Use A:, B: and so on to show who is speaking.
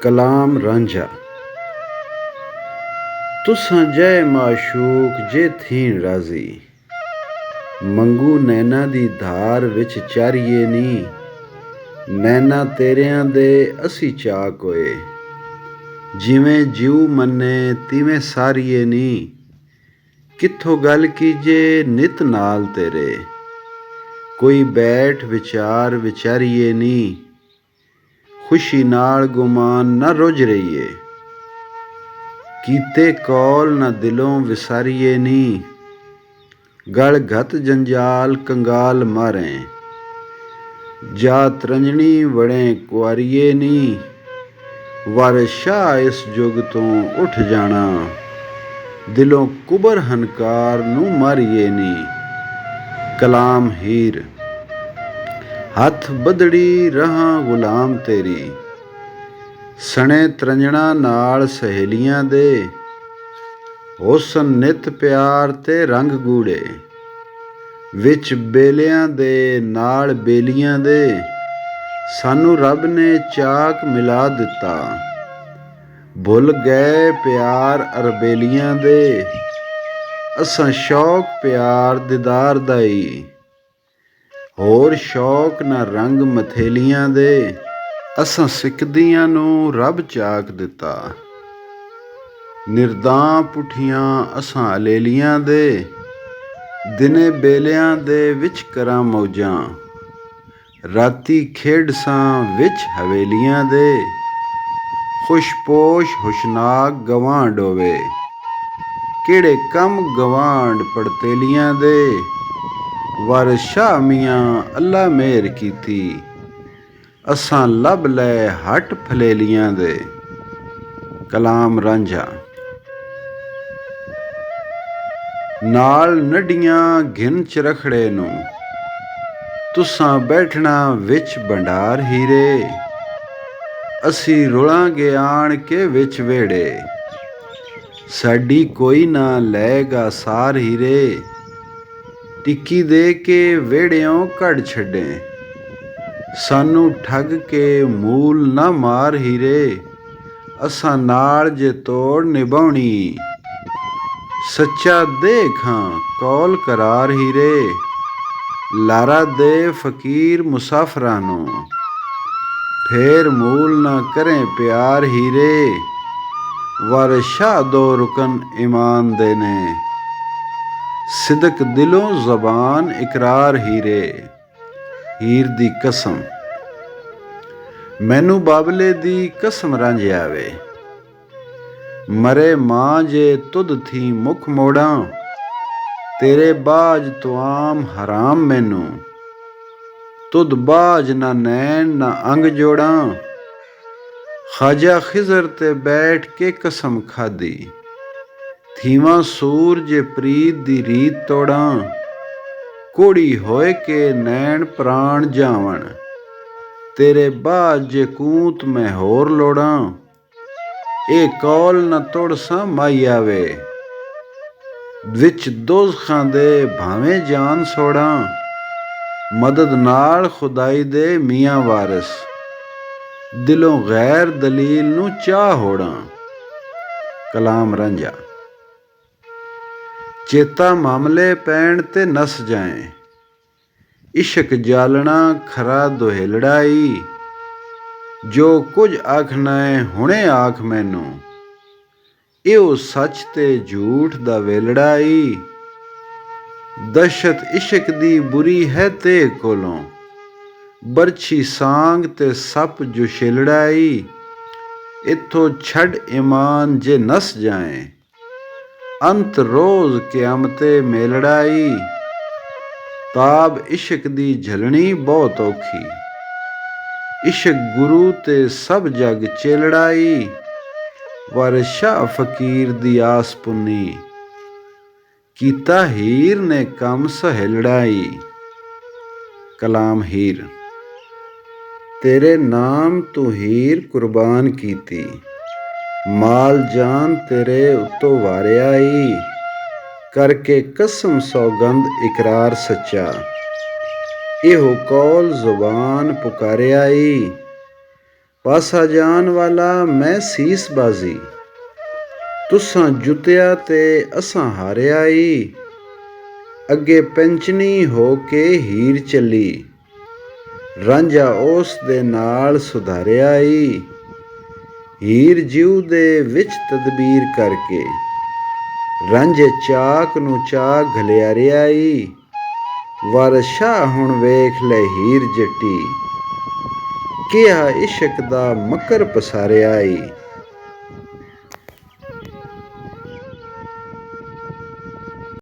A: कलाम रांझा। तुसां जय माशूक जे थीन राज़ी, मंगू नैना दी धार विच चारिए नी। नैना तेरियां दे असी चाक होए, जिवें जीव मन्ने तिवें सारिए नी। कित्थों गल कीजे नित नाल तेरे, कोई बैठ विचार विचारिए नी। खुशी नाल गुमान न रुझ रहीए, कीते कौल न दिलों विसारिए नी। गल घत जंजाल कंगाल मारें, जा तरंजनी वड़ें कुआरिए नी। वर शाह इस जुग तो उठ जाना, दिलों कुबर हनकार नू मारिए नी। कलाम हीर। हथ बदड़ी रहां गुलाम तेरी, सने तरंजणा नाल सहेलियां दे। हुसन नित प्यार ते रंग गूड़े, विच बेलियां दे नाल बेलियां दे। सानू रब ने चाक मिला दिता, भुल गए प्यार अरबेलियां दे। असां शौक प्यार दीदार दा ही, होर शौक ना रंग मथेलियां दे। असां सिकदियां नू रब चाक दिता, निरदां पुठियां असां अलेलियां दे। दिने बेलियां दे विच करां मौजां, राती खेडसां विच हवेलियां दे। खुशपोश हुशनाक गवां डोवे, केड़े कम गवांड पड़तेलियां दे। वर शाह मियां अल्लाह मेहर कीती, असां लब लै हट फलेलियां दे। कलाम रांझा। नाल नड्डियां घिन चरखड़े नू, तुसां बैठना विच भंडार हीरे। असी रुलांगे आण के विच वेड़े, साडी कोई ना लैगा सार हीरे। टिक्की दे के वेड़ियों कढ़ छड्डे, सानू ठग के मूल ना मार हीरे। असां नाल जे तोड़ निभाउणी, सच्चा दे खां कौल करार हीरे। लारा दे फकीर मुसाफरां नू, फेर मूल ना करें प्यार हीरे। वर शाह दो रुकन ईमान दे ने, सिदक दिलों ज़बान इकरार हीरे। हीर दी कसम। मैनू बाबले दी कसम रांझिया वे, मरे मां जे तुद थी मुख मोड़ां। तेरे बाज तुआम हराम मैनू, तुद बाज ना नैन ना अंग जोड़ां। ख्वाजा खिजर ते बैठ के कसम खादी, थीवां सूर जे प्रीत दी रीत तोड़ां। कोड़ी होए के नैन प्राण जावण, तेरे बाज जे कूंत मैं होर लोड़ां। ए कौल न तोड़सां माइया वे, विच दोज़खां दे भावें जान सोड़ां। मदद नाल खुदाई दे मियां वारिस, दिलों गैर दलील नू चाह होड़ां। कलाम रांझा। चेता मामले पैण ते नस जाएं, इश्क जालना खरा दुहेलड़ाई। जो कुछ आखना है हुणे आख मैनू, इहो सच ते झूठ दा वेलड़ाई। दहशत इश्क दी बुरी है ते कोलों, बरछी सांग ते सप जुशेलड़ाई। इत्थों छड़ ईमान जे नस जाएं, अंत रोज़ क़यामते मेलड़ाई। ताब इश्क दी झलनी बहुत औखी, इश्क गुरु ते सब जग चेलड़ाई। वर शाह फकीर दी आस पुन्नी, कीता हीर ने कम सहेलड़ाई। कलाम हीर। तेरे नाम तू हीर कुर्बान कीती, माल जान तेरे उत्तों वारिया ही। करके कसम सौगंध इकरार सच्चा, इहो कौल जुबान पुकारिया ही। ਪਾਸਾ ਜਾਣ ਵਾਲਾ ਮੈਂ ਸੀਸ ਬਾਜ਼ੀ, ਤੁਸਾਂ ਜੁੱਤਿਆ ਤੇ ਅਸਾਂ ਹਾਰਿਆ ਈ। ਅੱਗੇ ਪੈਂਚਨੀ ਹੋ ਕੇ ਹੀਰ ਚੱਲੀ, ਰਾਂਝਾ ਉਸ ਦੇ ਨਾਲ ਸੁਧਾਰਿਆ ਈ। ਹੀਰ ਜਿਉ ਦੇ ਵਿੱਚ ਤਦਬੀਰ ਕਰਕੇ, ਰਾਂਝੇ ਚਾਕ ਨੂੰ ਚਾਕ ਘਲਿਆਰਿਆ ਈ। ਵਾਰਸ ਸ਼ਾਹ ਹੁਣ ਵੇਖ ਲੈ ਹੀਰ ਜੱਟੀ, ਕਿਹਾ ਇਸ਼ਕ ਦਾ ਮਕਰ ਪਸਾਰਿਆ ਈ।